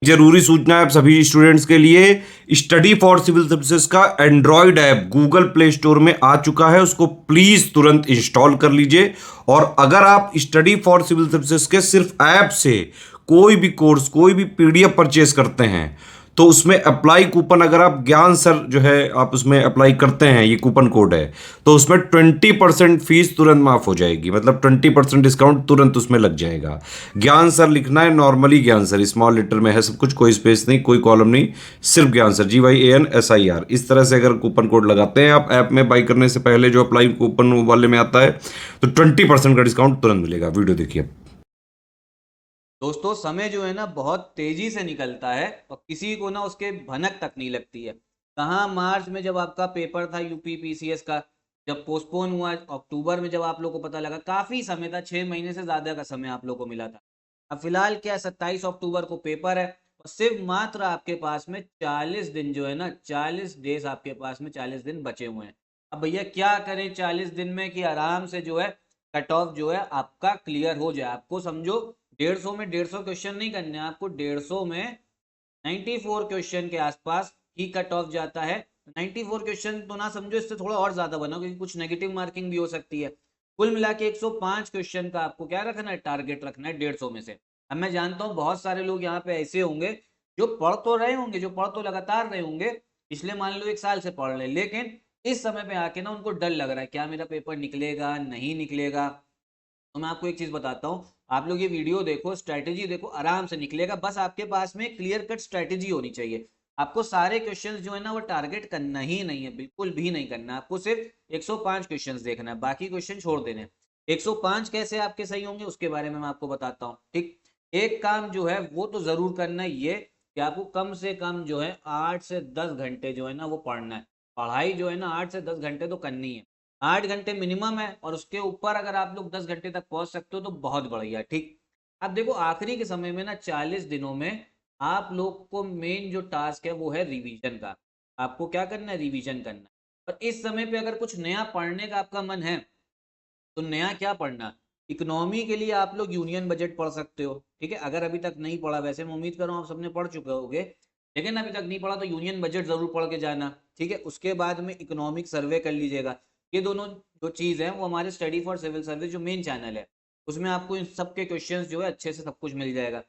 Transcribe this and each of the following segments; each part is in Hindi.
जरूरी सूचना है आप सभी स्टूडेंट्स के लिए। स्टडी फॉर सिविल सर्विसेज का Android app Google play store में आ चुका है, उसको प्लीज तुरंत इंस्टॉल कर लीजिए। और अगर आप स्टडी फॉर सिविल सर्विसेज के सिर्फ ऐप से कोई भी कोर्स, कोई भी पीडीएफ परचेज करते हैं तो उसमें अप्लाई कूपन, अगर आप ज्ञान सर जो है आप उसमें अप्लाई करते हैं, ये कूपन कोड है, तो उसमें 20% फीस तुरंत माफ हो जाएगी। मतलब 20% डिस्काउंट तुरंत उसमें लग जाएगा। ज्ञान सर लिखना है, नॉर्मली ज्ञान सर स्मॉल लेटर में है सब कुछ, कोई स्पेस नहीं, कोई कॉलम नहीं, सिर्फ ज्ञान सर GYANSIR। इस तरह से अगर कूपन कोड लगाते हैं आप ऐप में बाई करने से पहले, जो अप्लाई कूपन वाले में आता है, तो 20% का डिस्काउंट तुरंत मिलेगा। वीडियो देखिए। दोस्तों समय जो है ना बहुत तेजी से निकलता है और किसी को ना उसके भनक तक नहीं लगती है। कहाँ मार्च में जब आपका पेपर था यूपी पीसीएस का, जब पोस्टपोन हुआ, अक्टूबर में जब आप लोग को पता लगा, काफी समय था, 6 महीने से ज्यादा का समय आप लोग को मिला था। अब फिलहाल क्या 27 अक्टूबर को पेपर है और सिर्फ मात्र आपके पास में 40 दिन जो है ना, 40 डेज आपके पास में, 40 दिन बचे हुए हैं। अब भैया क्या करें 40 दिन में कि आराम से जो है कट ऑफ जो है आपका क्लियर हो जाए। आपको समझो 150 में 150 क्वेश्चन नहीं करने, आपको 150 में 94 क्वेश्चन के आसपास ही कट ऑफ जाता है। 94 क्वेश्चन तो ना समझो, इससे थोड़ा और ज्यादा बना क्योंकि कुछ नेगेटिव मार्किंग भी हो सकती है। कुल मिला के 105 क्वेश्चन का आपको क्या रखना है, टारगेट रखना है 150 में से। अब मैं जानता हूँ बहुत सारे लोग यहाँ पे ऐसे होंगे जो पढ़ तो रहे होंगे, जो पढ़ तो लगातार रहे होंगे, पिछले मान लो 1 साल से पढ़ रहे, लेकिन इस समय पे आके ना उनको डर लग रहा है, क्या मेरा पेपर निकलेगा नहीं निकलेगा। तो मैं आपको एक चीज बताता हूँ, आप लोग ये वीडियो देखो, स्ट्रैटेजी देखो, आराम से निकलेगा। बस आपके पास में क्लियर कट स्ट्रैटेजी होनी चाहिए। आपको सारे क्वेश्चंस जो है ना वो टारगेट करना ही नहीं है, बिल्कुल भी नहीं करना। आपको सिर्फ 105 क्वेश्चंस देखना है, बाकी क्वेश्चन छोड़ देने हैं। 105 कैसे आपके सही होंगे उसके बारे में मैं आपको बताता हूँ, ठीक। एक काम जो है वो तो जरूर करना है, ये कि आपको कम से कम जो है 8 से 10 घंटे जो है ना वो पढ़ना है। पढ़ाई जो है ना 8 से 10 घंटे तो करनी है। 8 घंटे मिनिमम है और उसके ऊपर अगर आप लोग 10 घंटे तक पहुंच सकते हो तो बहुत बढ़िया, ठीक। अब देखो आखिरी के समय में ना 40 दिनों में आप लोग को मेन जो टास्क है वो है रिवीजन का। आपको क्या करना है, रिवीजन करना है। और इस समय पे अगर कुछ नया पढ़ने का आपका मन है तो नया क्या पढ़ना, इकोनॉमी के लिए आप लोग यूनियन बजट पढ़ सकते हो, ठीक है। अगर अभी तक नहीं पढ़ा, वैसे मैं उम्मीद कर रहा हूँ आप सबने पढ़ चुके होगे, लेकिन अभी तक नहीं पढ़ा तो यूनियन बजट जरूर पढ़ के जाना, ठीक है। उसके बाद में इकोनॉमिक सर्वे कर लीजिएगा। ये दोनों जो चीज़ है वो हमारे स्टडी फॉर सिविल सर्विस जो मेन चैनल है उसमें आपको इन सब के क्वेश्चंस जो है अच्छे से सब कुछ मिल जाएगा।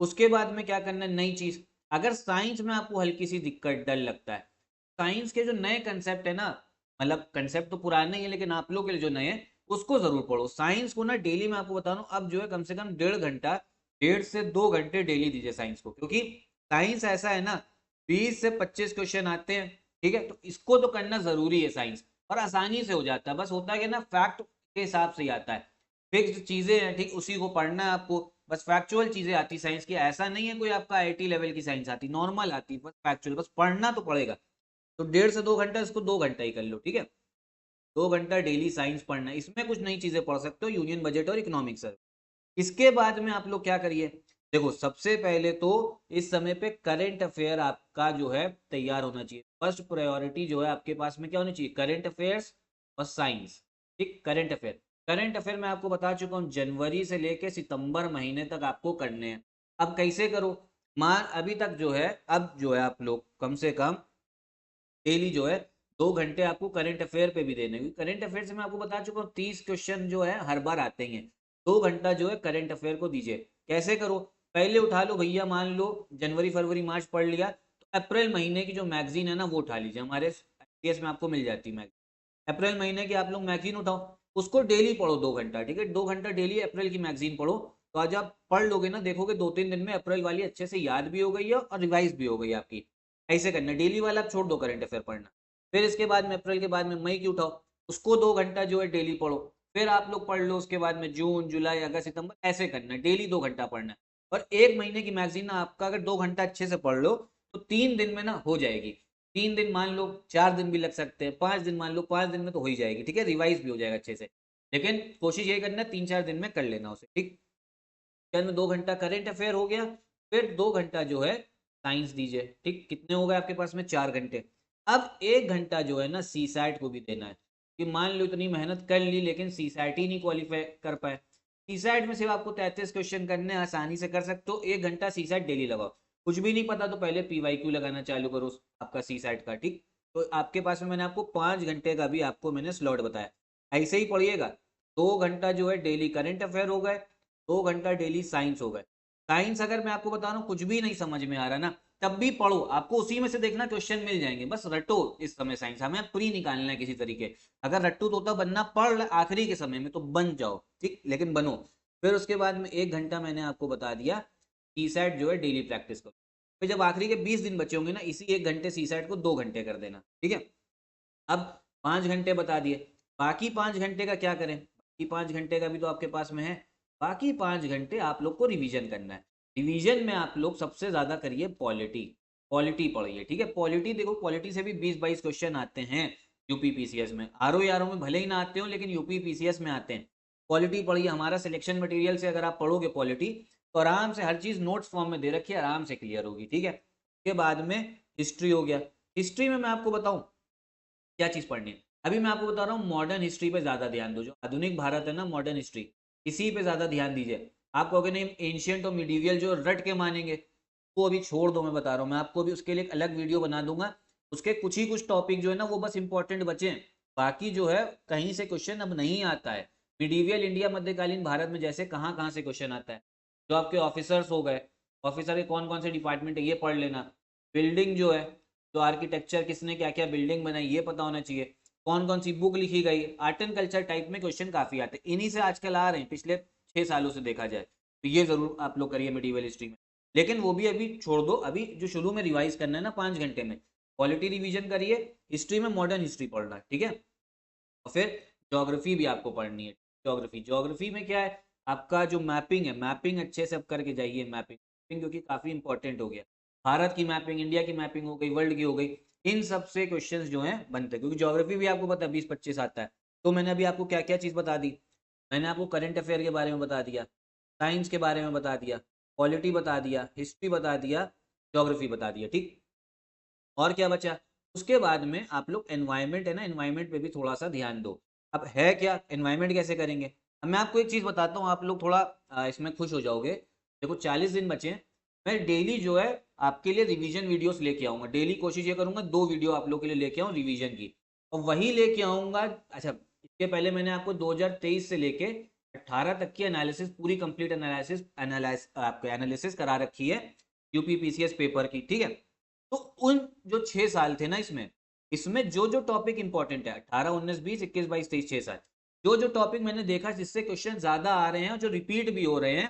उसके बाद में क्या करना है, नई चीज़, अगर साइंस में आपको हल्की सी दिक्कत डर लगता है, साइंस के जो नए कंसेप्ट है ना, मतलब कंसेप्ट तो पुराने ही है लेकिन आप लोग के लिए जो नए हैं उसको जरूर पढ़ो। साइंस को ना डेली मैं आपको बता रहा हूँ अब जो है कम से कम 1.5 घंटा, 1.5 से 2 घंटे डेली दीजिए साइंस को, क्योंकि साइंस ऐसा है ना 20 से 25 क्वेश्चन आते हैं, ठीक है। तो इसको तो करना जरूरी है साइंस, और आसानी से हो जाता है। बस होता है कि ना फैक्ट के हिसाब से ही आता है, फिक्स चीजें हैं, ठीक, उसी को पढ़ना है आपको। बस फैक्चुअल चीजें आती साइंस की, ऐसा नहीं है कोई आपका आईटी लेवल की साइंस आती, नॉर्मल आती, बस फैक्चुअल, बस पढ़ना तो पड़ेगा। तो 1.5 से 2 घंटा, इसको 2 घंटा ही कर लो, ठीक है। 2 घंटा डेली साइंस पढ़ना है, इसमें कुछ नई चीजें पढ़ सकते हो, यूनियन बजट और इकोनॉमिक्स है। इसके बाद में आप लोग क्या करिए, देखो सबसे पहले तो इस समय पे करंट अफेयर आपका जो है तैयार होना चाहिए। फर्स्ट प्रायोरिटी जो है आपके पास में क्या होनी चाहिए, करंट अफेयर्स और साइंस, ठीक। करंट अफेयर, करंट अफेयर मैं आपको बता चुका हूँ जनवरी से लेके सितंबर महीने तक आपको करने हैं। अब कैसे करो, मान अभी तक जो है, अब जो है आप लोग कम से कम डेली जो है 2 घंटे आपको करंट अफेयर पे भी देने, क्योंकि करंट अफेयर से मैं आपको बता चुका हूँ 30 क्वेश्चन जो है हर बार आते ही हैं। 2 घंटा जो है करंट अफेयर को दीजिए। कैसे करो, पहले उठा लो भैया, मान लो जनवरी फरवरी मार्च पढ़ लिया, तो अप्रैल महीने की जो मैगजीन है ना वो उठा लीजिए, हमारे IPS में आपको मिल जाती है मैगजीन। अप्रैल महीने की आप लोग मैगजीन उठाओ, उसको डेली पढ़ो 2 घंटा, ठीक है। 2 घंटा डेली अप्रैल की मैगजीन पढ़ो, तो आज आप पढ़ लोगे ना, देखोगे 2-3 दिन में अप्रैल वाली अच्छे से याद भी हो गई है और रिवाइज भी हो गई आपकी। ऐसे करना, डेली वाला आप छोड़ दो करंट अफेयर पढ़ना। फिर इसके बाद में अप्रैल के बाद में मई की उठाओ, उसको 2 घंटा जो है डेली पढ़ो। फिर आप लोग पढ़ लो उसके बाद में जून जुलाई अगस्त सितंबर, ऐसे करना, डेली 2 घंटा पढ़ना है। और एक महीने की मैगजीन ना आपका अगर 2 घंटा अच्छे से पढ़ लो तो 3 दिन में ना हो जाएगी। 3 दिन मान लो, 4 दिन भी लग सकते हैं, 5 दिन मान लो, 5 दिन में तो हो ही जाएगी, ठीक है। रिवाइज भी हो जाएगा अच्छे से, लेकिन कोशिश यही करना 3-4 दिन में कर लेना उसे, ठीक। चल में 2 घंटा करंट अफेयर हो गया, फिर 2 घंटा जो है साइंस दीजिए, ठीक। कितने हो गए आपके पास में, 4 घंटे। अब 1 घंटा जो है ना सी सैट को भी देना है, कि मान लो इतनी मेहनत कर ली लेकिन सी सैट ही नहीं क्वालिफाई कर पाए। सी सैट में सिर्फ आपको 33 क्वेश्चन करने, आसानी से कर सकते हो, 1 घंटा सी सैट डेली लगाओ। कुछ भी नहीं पता तो पहले PYQ लगाना चालू करो आपका सी सेट का, ठीक। तो आपके पास में मैंने आपको 5 घंटे का भी आपको मैंने स्लॉट बताया, ऐसे ही पढ़िएगा। 2 घंटा जो है डेली करंट अफेयर हो गए, 2 घंटा डेली साइंस हो गए। साइंस अगर मैं आपको बता रहा हूँ कुछ भी नहीं समझ में आ रहा ना, तब भी पढ़ो, आपको उसी में से देखना क्वेश्चन मिल जाएंगे, बस रटो इस समय साइंस, हमें प्री निकालना है किसी तरीके। अगर रट्टू तोता बनना पढ़ आखिरी के समय में तो बन जाओ, ठीक, लेकिन बनो। फिर उसके बाद में 1 घंटा मैंने आपको बता दिया सी सेट जो है डेली प्रैक्टिस करो। फिर जब आखिरी के 20 दिन बचे होंगे ना, इसी 1 घंटे सी सेट को 2 घंटे कर देना, ठीक है। अब 5 घंटे बता दिए, बाकी 5 घंटे का क्या करें, बाकी 5 घंटे का भी तो आपके पास में है। बाकी 5 घंटे आप लोग को रिवीजन करना है। रिवीजन में आप लोग सबसे ज्यादा करिए पॉलिटी, पॉलिटी पढ़िए, ठीक है। पॉलिटी देखो, पॉलिटी से भी 20-22 क्वेश्चन आते हैं यूपी पीसीएस में, आरओ यारों में भले ही ना आते हो लेकिन यूपी पीसीएस में आते हैं। पॉलिटी पढ़िए, हमारा सिलेक्शन मटेरियल से अगर आप पढ़ोगे पॉलिटी तो आराम से हर चीज नोट्स फॉर्म में दे रखी है, आराम से क्लियर होगी, ठीक है। उसके बाद में हिस्ट्री हो गया। हिस्ट्री में मैं आपको बताऊं क्या चीज पढ़नी है, अभी मैं आपको बता रहा हूँ मॉडर्न हिस्ट्री पे ज्यादा ध्यान दो, जो आधुनिक भारत है ना, मॉडर्न हिस्ट्री, इसी पे ज्यादा ध्यान दीजिए। आप कहोगे नहीं एंशियंट और मिडीवियल जो रट के मानेंगे, वो अभी छोड़ दो, मैं बता रहा हूँ, मैं आपको भी उसके लिए एक अलग वीडियो बना दूंगा। उसके कुछ ही कुछ टॉपिक जो है ना वो बस इंपॉर्टेंट बचे हैं, बाकी जो है कहीं से क्वेश्चन अब नहीं आता है। मिडीवियल इंडिया मध्यकालीन भारत में जैसे कहाँ कहाँ से क्वेश्चन आता है, जो आपके ऑफिसर्स हो गए, ऑफिसर के कौन कौन से डिपार्टमेंट है ये पढ़ लेना। बिल्डिंग जो है, जो आर्किटेक्चर किसने क्या क्या बिल्डिंग बनाई ये पता होना चाहिए। कौन कौन सी बुक लिखी गई, आर्ट एंड कल्चर टाइप में क्वेश्चन काफी आते हैं, इन्हीं से आजकल आ रहे हैं पिछले 6 सालों से देखा जाए तो, ये जरूर आप लोग करिए मिडीवल हिस्ट्री में। लेकिन वो भी अभी छोड़ दो, अभी जो शुरू में रिवाइज करना है ना 5 घंटे में, क्वालिटी रिवीजन करिए, हिस्ट्री में मॉडर्न हिस्ट्री पढ़ना है, ठीक है। और फिर ज्योग्राफी भी आपको पढ़नी है। ज्योग्राफी, ज्योग्राफी में क्या है, आपका जो मैपिंग है, मैपिंग अच्छे से अब करके जाइए, मैपिंग क्योंकि काफी इंपॉर्टेंट हो गया। भारत की मैपिंग, इंडिया की मैपिंग हो गई, वर्ल्ड की हो गई, इन सब से क्वेश्चंस जो हैं बनते हैं, क्योंकि ज्योग्राफी भी आपको पता है 20-25 आता है। तो मैंने अभी आपको क्या क्या चीज बता दी, मैंने आपको करंट अफेयर के बारे में बता दिया, साइंस के बारे में बता दिया, पॉलिटी बता दिया, हिस्ट्री बता दिया, ज्योग्राफी बता दिया, ठीक। और क्या बचा, उसके बाद में आप लोग एनवायरमेंट है ना, एनवायरमेंट पे भी थोड़ा सा ध्यान दो। अब है क्या एनवायरमेंट कैसे करेंगे, अब मैं आपको एक चीज बताता हूँ, आप लोग थोड़ा इसमें खुश हो जाओगे। देखो 40 दिन बचे हैं, मैं डेली जो है आपके लिए रिवीजन वीडियोस लेके आऊंगा, डेली कोशिश ये करूंगा 2 वीडियो आप लोग के लिए लेके आऊँ रिवीजन की, और वही लेके आऊंगा। अच्छा, इसके पहले मैंने आपको 2023 से लेके 18 तक की एनालिसिस, पूरी कंप्लीट एनालिसिस आपको एनालिसिस करा रखी है यूपी पीसीएस पेपर की, ठीक है। तो उन जो 6 साल थे ना, इसमें इसमें जो जो टॉपिक इंपॉर्टेंट है 18, 19, 20, 21, 22, 23, 6 साल, जो जो टॉपिक मैंने देखा जिससे क्वेश्चन ज्यादा आ रहे हैं और जो रिपीट भी हो रहे हैं,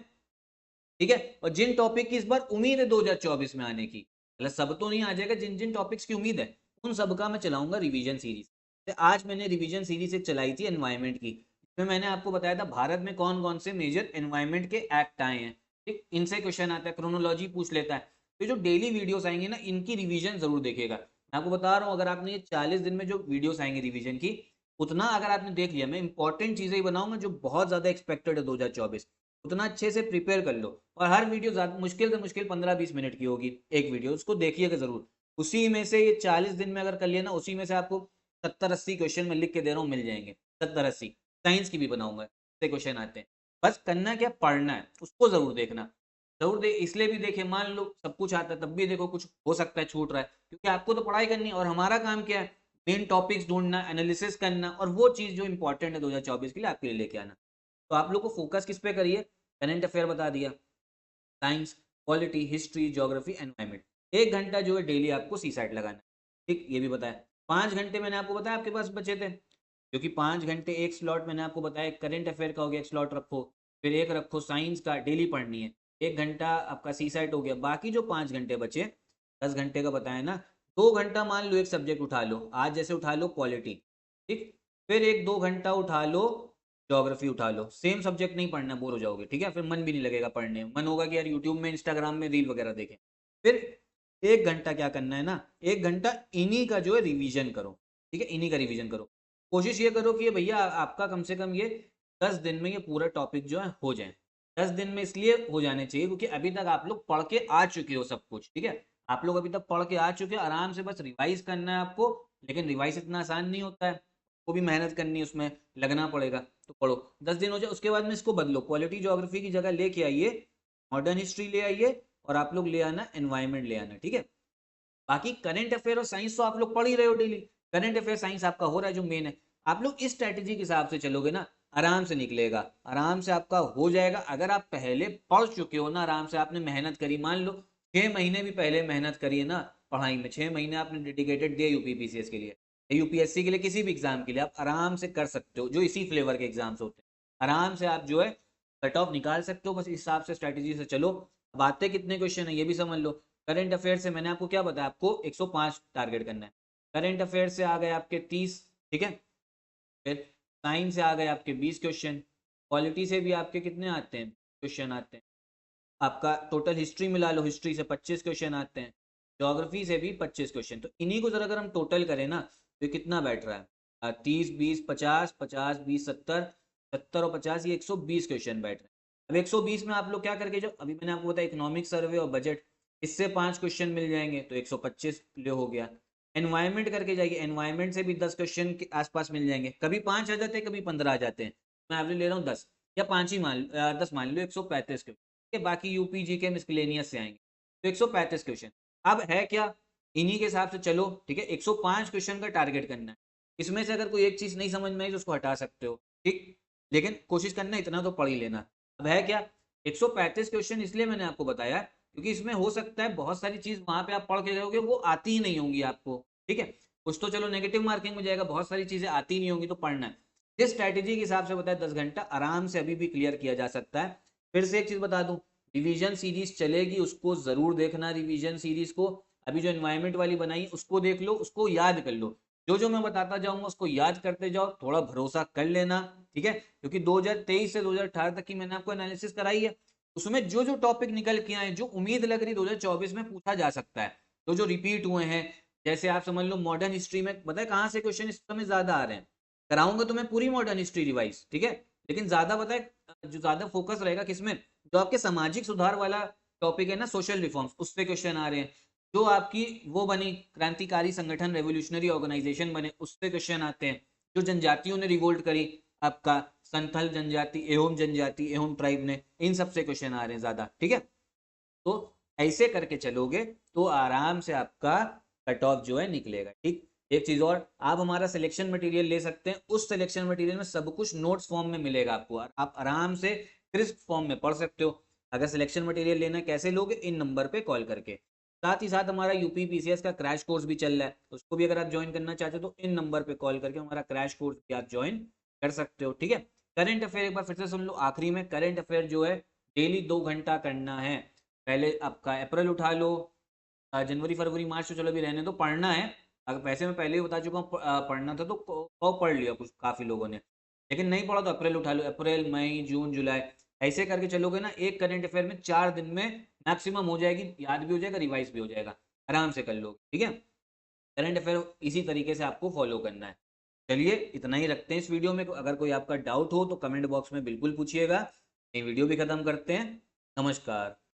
ठीक है, और जिन टॉपिक की इस बार उम्मीद है 2024 में आने की, मतलब सब तो नहीं आ जाएगा, जिन जिन टॉपिक्स की उम्मीद है उन सब का मैं चलाऊंगा रिवीजन सीरीज। तो आज मैंने रिवीजन सीरीज एक चलाई थी एनवायरमेंट की, इसमें मैंने आपको बताया था भारत में कौन कौन से मेजर एनवायरमेंट के एक्ट आए हैं, ठीक, इनसे क्वेश्चन आता है, क्रोनोलॉजी पूछ लेता है। तो जो डेली वीडियोस आएंगे ना, इनकी रिवीजन जरूर देखिएगा। मैं आपको बता रहा हूँ, अगर आपने ये 40 दिन में जो वीडियोस आएंगे रिवीजन की, उतना अगर आपने देख लिया, मैं इंपॉर्टेंट चीजें ही बनाऊंगा जो बहुत ज्यादा एक्सपेक्टेड है 2024, उतना अच्छे से प्रिपेयर कर लो। और हर वीडियो ज्यादा मुश्किल से मुश्किल 15-20 मिनट की होगी एक वीडियो, उसको देखिएगा जरूर। उसी में से ये 40 दिन में अगर कर लिया ना, उसी में से आपको 70-80 क्वेश्चन मैं लिख के दे रहा हूँ मिल जाएंगे, 70-80। साइंस की भी बनाऊंगा, इससे क्वेश्चन आते हैं। बस करना क्या, पढ़ना है, उसको जरूर देखना, जरूर दे, इसलिए भी देखे, मान लो सब कुछ आता है तब भी देखो कुछ हो सकता है छूट रहा है, क्योंकि आपको तो पढ़ाई करनी है और हमारा काम क्या है, मेन टॉपिक्स ढूंढना, एनालिसिस करना, और वो चीज जो इंपॉर्टेंट है 2024 के लिए आपके लिए लेके आना। तो आप लोग को फोकस किस पे करिए, करंट अफेयर बता दिया, science, polity, history, geography, environment, 1 घंटा जो है डेली आपको सी साइड लगाना है, ठीक, ये भी बताया। 5 घंटे मैंने आपको बताया आपके पास बचे थे, क्योंकि 5 घंटे एक स्लॉट मैंने आपको बताया, करंट अफेयर का हो गया एक स्लॉट रखो, फिर एक रखो साइंस का डेली पढ़नी है, 1 घंटा आपका सी साइट हो गया। बाकी जो 5 घंटे बचे, 10 घंटे का बताया ना, 2 घंटा मान लो एक सब्जेक्ट उठा लो, आज जैसे उठा लो पॉलिटी, ठीक, फिर 1-2 घंटा उठा लो ज्योग्राफी, उठा लो, सेम सब्जेक्ट नहीं पढ़ना, बोर हो जाओगे, ठीक है, फिर मन भी नहीं लगेगा पढ़ने में, मन होगा कि यार यूट्यूब में इंस्टाग्राम में रील वगैरह देखें। फिर 1 घंटा क्या करना है ना, 1 घंटा इन्हीं का जो है रिवीजन करो, ठीक है, इन्हीं का रिवीजन करो। कोशिश ये करो कि ये भैया आपका कम से कम ये 10 दिन में ये पूरा टॉपिक जो है हो जाए। 10 दिन में इसलिए हो जाने चाहिए क्योंकि अभी तक आप लोग पढ़ के आ चुके हो सब कुछ, ठीक है, आप लोग अभी तक पढ़ के आ चुके हो, आराम से बस रिवाइज करना है आपको। लेकिन रिवाइज इतना आसान नहीं होता है, वो भी मेहनत करनी है, उसमें लगना पड़ेगा। तो पढ़ो, 10 दिन हो जाए, उसके बाद में इसको बदलो, क्वालिटी ज्योग्राफी की जगह लेके आइए, मॉडर्न हिस्ट्री ले आइए, और आप लोग ले आना एनवायरमेंट ले आना, ठीक है। बाकी करंट अफेयर और साइंस तो आप लोग पढ़ ही रहे हो डेली, करंट अफेयर साइंस आपका हो रहा है जो मेन है। आप लोग इस स्ट्रैटेजी के हिसाब से चलोगे ना, आराम से निकलेगा, आराम से आपका हो जाएगा। अगर आप पहले पढ़ चुके हो ना, आराम से आपने मेहनत करी, मान लो 6 महीने भी पहले मेहनत करी है ना पढ़ाई में, 6 महीने आपने डेडिकेटेड दिए यूपीपीसीएस के लिए, यूपीएससी के लिए, किसी भी एग्जाम के लिए, आप आराम से कर सकते हो जो इसी फ्लेवर के एग्जाम्स होते हैं। आराम से आप जो है कट ऑफ निकाल सकते हो, बस इस हिसाब से स्ट्रैटेजी से चलो। अब आते कितने क्वेश्चन है ये भी समझ लो। करंट अफेयर से मैंने आपको क्या बताया, आपको 105 टारगेट करना है। करंट अफेयर से आ गए आपके 30, ठीक है। फिर साइंस से आ गए आपके 20 क्वेश्चन, पॉलिटी से भी आपके कितने आते हैं क्वेश्चन आते हैं, आपका टोटल हिस्ट्री मिला लो, हिस्ट्री से 25 क्वेश्चन आते हैं, ज्योग्राफी से भी 25 क्वेश्चन। तो इन्हीं को जरा अगर हम टोटल करें ना तो कितना बैठ रहा है, 30 20 50 50 20 70, 70 और 50 ये 120 क्वेश्चन बैठ रहे हैं। अब 120 में आप लोग क्या करके, जो अभी मैंने आपको बताया इकोनॉमिक सर्वे और बजट, इससे 5 क्वेश्चन मिल जाएंगे तो 125 हो गया। एनवायरमेंट करके जाइए, एनवायरमेंट से भी 10 क्वेश्चन के आसपास मिल जाएंगे, कभी 5 आ जाते हैं कभी 15 आ जाते हैं, मैं एवरेज ले रहा हूँ 10 या 5 ही 10 मान लो, 135 के बाकी यूपी जी के मिसलेनियस से आएंगे तो 135 क्वेश्चन। अब है क्या, इन्हीं के हिसाब से चलो, ठीक है। 105 क्वेश्चन का टारगेट करना है, इसमें से अगर कोई एक चीज नहीं समझ में आई तो उसको हटा सकते हो, ठीक, लेकिन कोशिश करना इतना तो पढ़ ही लेना। अब है क्या, 135 क्वेश्चन इसलिए मैंने आपको बताया क्योंकि इसमें हो सकता है बहुत सारी चीज वहां पे आप पढ़ के जाओगे वो आती ही नहीं होंगी आपको, ठीक है। कुछ तो चलो नेगेटिव मार्किंग में जाएगा, बहुत सारी चीजें आती नहीं होंगी, तो पढ़ना है। जिस स्ट्रैटेजी के हिसाब से बताया 10 घंटा आराम से अभी भी क्लियर किया जा सकता है। फिर से एक चीज बता दूं, रिवीजन सीरीज चलेगी, उसको जरूर देखना, रिवीजन सीरीज को। अभी जो एनवायरमेंट वाली बनाई उसको देख लो, उसको याद कर लो, जो जो मैं बताता जाऊंगा उसको याद करते जाओ, थोड़ा भरोसा कर लेना, ठीक है। क्योंकि 2023 से 2018 तक की मैंने आपको एनालिसिस कराई है, उसमें जो जो टॉपिक निकल के आए, जो उम्मीद लग रही 2024 में पूछा जा सकता है, तो जो रिपीट हुए हैं, जैसे आप समझ लो मॉडर्न हिस्ट्री में, पता है कहाँ से क्वेश्चन इस समय ज्यादा आ रहे हैं, कराऊंगा तो मैं पूरी मॉडर्न हिस्ट्री रिवाइज, ठीक है, लेकिन ज्यादा पता है जो ज्यादा फोकस रहेगा किसमें, जो आपके सामाजिक सुधार वाला टॉपिक है ना, सोशल रिफॉर्म्स, उससे क्वेश्चन आ रहे हैं। जो आपकी वो बनी क्रांतिकारी संगठन, रेवोल्यूशनरी ऑर्गेनाइजेशन बने, उससे क्वेश्चन आते हैं। जो जनजातियों ने रिवोल्ट करी, आपका संथल जनजाति एवं ट्राइब ने, इन सब से क्वेश्चन आ रहे हैं ज्यादा, ठीक है। तो ऐसे करके चलोगे तो आराम से आपका कट ऑफ जो है निकलेगा, ठीक। एक चीज और, आप हमारा सिलेक्शन मटेरियल ले सकते हैं, उस सिलेक्शन मटेरियल में सब कुछ नोट्स फॉर्म में मिलेगा आपको, और आप आराम से क्रिस्प फॉर्म में पढ़ सकते हो। अगर सिलेक्शन मटेरियल लेना कैसे लोगे, इन नंबर पे कॉल करके। साथ ही साथ हमारा यूपी पीसीएस का क्रैश कोर्स भी चल रहा है, उसको भी अगर आप ज्वाइन करना चाहते हो तो इन नंबर पे कॉल करके हमारा क्रैश कोर्स भी आप ज्वाइन कर सकते हो, ठीक है। करंट अफेयर एक बार फिर से सुन लो, आखिरी में करंट अफेयर जो है डेली 2 घंटा करना है। पहले आपका अप्रैल उठा लो, जनवरी फरवरी मार्च तो चलो अभी रहने दो, पढ़ना है। अगर वैसे मैं पहले ही बता चुका हूँ पढ़ना था तो पढ़ लिया कुछ काफी लोगों ने, लेकिन नहीं पढ़ा तो अप्रैल उठा लो, अप्रैल मई जून जुलाई, ऐसे करके चलोगे ना, एक करंट अफेयर में 4 दिन में मैक्सिमम हो जाएगी, याद भी हो जाएगा, रिवाइज भी हो जाएगा, आराम से कर लोगे, ठीक है। करंट अफेयर इसी तरीके से आपको फॉलो करना है। चलिए इतना ही रखते हैं इस वीडियो में, अगर कोई आपका डाउट हो तो कमेंट बॉक्स में बिल्कुल पूछिएगा। ये वीडियो भी खत्म करते हैं, नमस्कार।